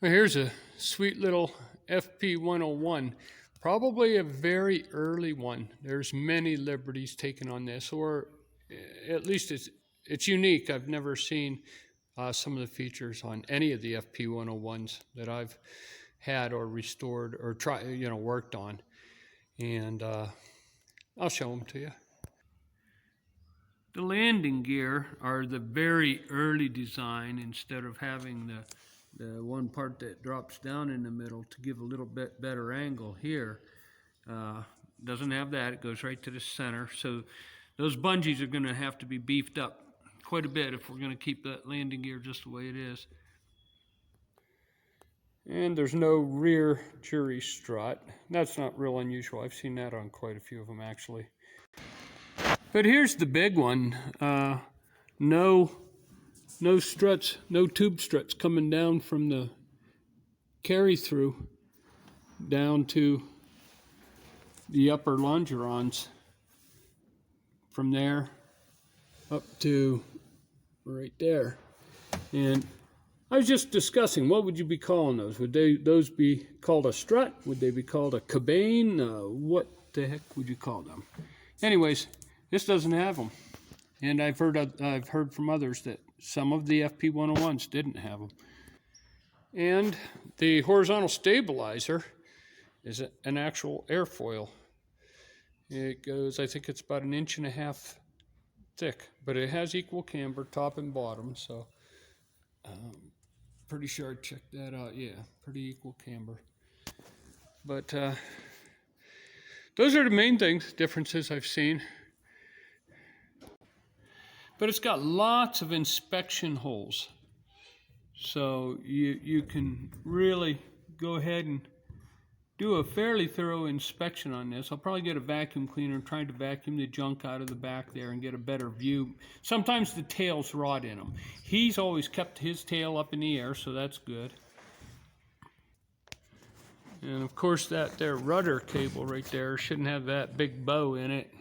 Well, here's a sweet little FP101, probably a very early one. There's many liberties taken on this, or at least it's unique. I've never seen some of the features on any of the FP101s that I've had or restored or worked on, and I'll show them to you. The landing gear are the very early design. Instead of having the one part that drops down in the middle to give a little bit better angle here, doesn't have that. It goes right to the center. So those bungees are going to have to be beefed up quite a bit if we're going to keep that landing gear just the way it is. And there's no rear jury strut. That's not real unusual. I've seen that on quite a few of them actually. But here's the big one. No struts, no tube struts coming down from the carry through down to the upper longerons. From there up to right there. And I was just discussing, what would you be calling those? Would those be called a strut? Would they be called a cabane? What the heck would you call them? Anyways, this doesn't have them. And I've heard from others that some of the FP101s didn't have them. And the horizontal stabilizer is an actual airfoil. It goes, I think it's about 1.5 inches thick, but it has equal camber, top and bottom, so pretty sure I checked that out. Yeah, pretty equal camber. But those are the main differences I've seen. But it's got lots of inspection holes. So you can really go ahead and do a fairly thorough inspection on this. I'll probably get a vacuum cleaner and try to vacuum the junk out of the back there and get a better view. Sometimes the tails rot in them. He's always kept his tail up in the air, so that's good. And of course that there rudder cable right there shouldn't have that big bow in it.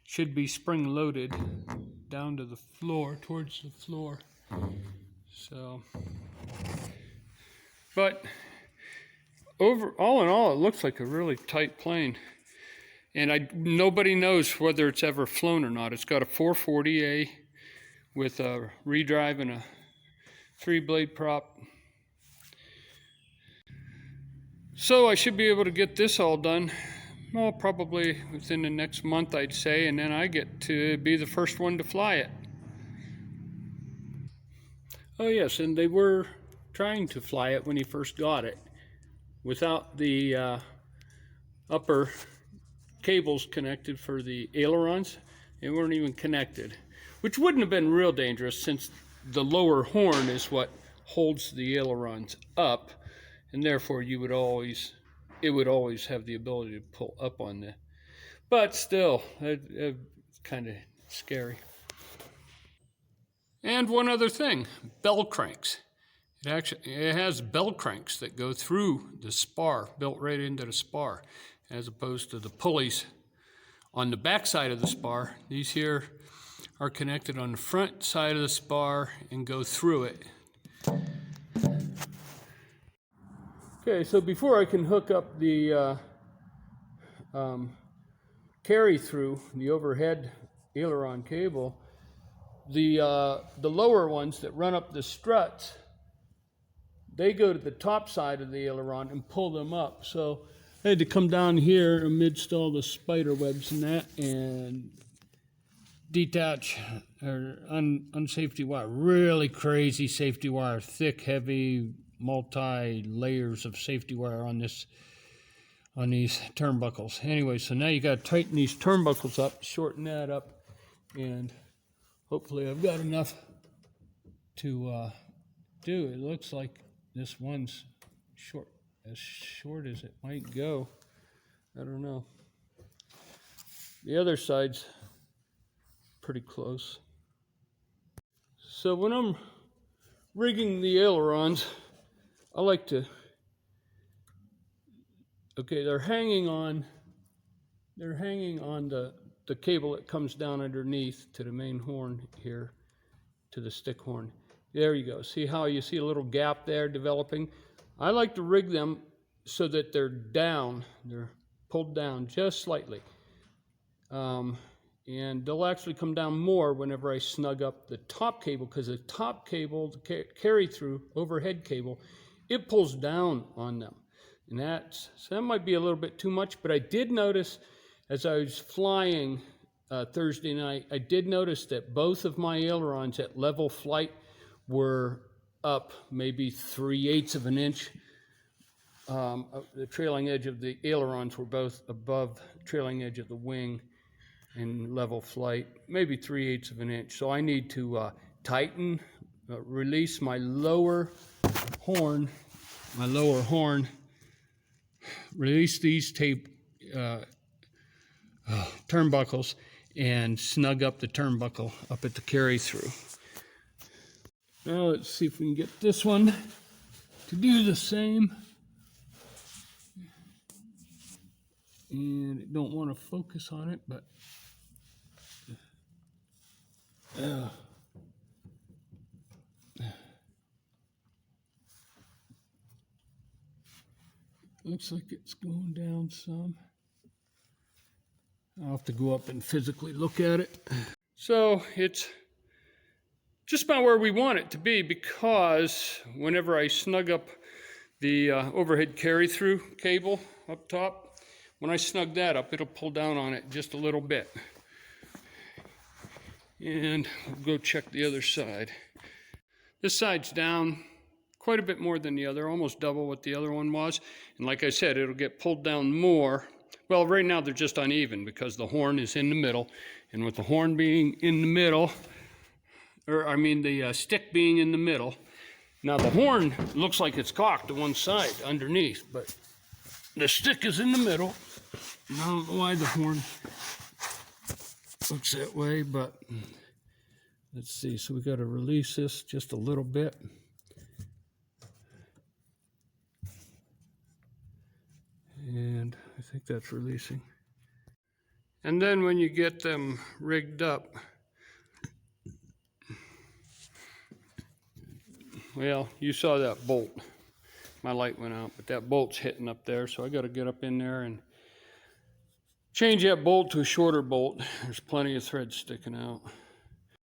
Should be spring loaded down to the floor, towards the floor. So, but all in all, it looks like a really tight plane. And nobody knows whether it's ever flown or not. It's got a 440A with a redrive and a 3-blade prop. So I should be able to get this all done, well, probably within the next month, I'd say, and then I get to be the first one to fly it. Oh yes, and they were trying to fly it when he first got it without the upper cables connected for the ailerons. They weren't even connected, which wouldn't have been real dangerous since the lower horn is what holds the ailerons up, and therefore it would always have the ability to pull up on the, but still, it's kind of scary. And one other thing, bell cranks. It has bell cranks that go through the spar, built right into the spar, as opposed to the pulleys on the back side of the spar. These here are connected on the front side of the spar and go through it. Okay, so before I can hook up the carry through, the overhead aileron cable, the lower ones that run up the struts, they go to the top side of the aileron and pull them up. So I had to come down here amidst all the spider webs and that and detach or unsafety wire, really crazy safety wire, thick, heavy, multi-layers of safety wire on these turnbuckles. Anyway, so now you got to tighten these turnbuckles up, shorten that up, and hopefully I've got enough to do. It looks like this one's as short as it might go. I don't know. The other side's pretty close. So when I'm rigging the ailerons, I like to, okay, they're hanging on the cable that comes down underneath to the main horn here, to the stick horn. There you go. See how you see a little gap there developing? I like to rig them so that they're down, they're pulled down just slightly. And they'll actually come down more whenever I snug up the top cable, because the top cable, the carry through overhead cable, it pulls down on them. And so that might be a little bit too much, but I did notice as I was flying Thursday night, I did notice that both of my ailerons at level flight were up maybe 3/8 of an inch. The trailing edge of the ailerons were both above the trailing edge of the wing in level flight, maybe 3/8 of an inch. So I need to tighten, release my lower horn, release these turnbuckles and snug up the turnbuckle up at the carry through. Now let's see if we can get this one to do the same. And I don't want to focus on it, but looks like it's going down some. I'll have to go up and physically look at it. So it's just about where we want it to be, because whenever I snug up the overhead carry-through cable up top, when I snug that up, it'll pull down on it just a little bit. And we'll go check the other side. This side's down quite a bit more than the other, almost double what the other one was. And like I said, it'll get pulled down more. Well, right now they're just uneven because the horn is in the middle. And with the horn being in the middle, the stick being in the middle, now the horn looks like it's cocked to one side underneath, but the stick is in the middle. I don't know why the horn looks that way, but let's see. So we got to release this just a little bit. And I think that's releasing. And then when you get them rigged up, well, you saw that bolt. My light went out, but that bolt's hitting up there, so I got to get up in there and change that bolt to a shorter bolt. There's plenty of thread sticking out.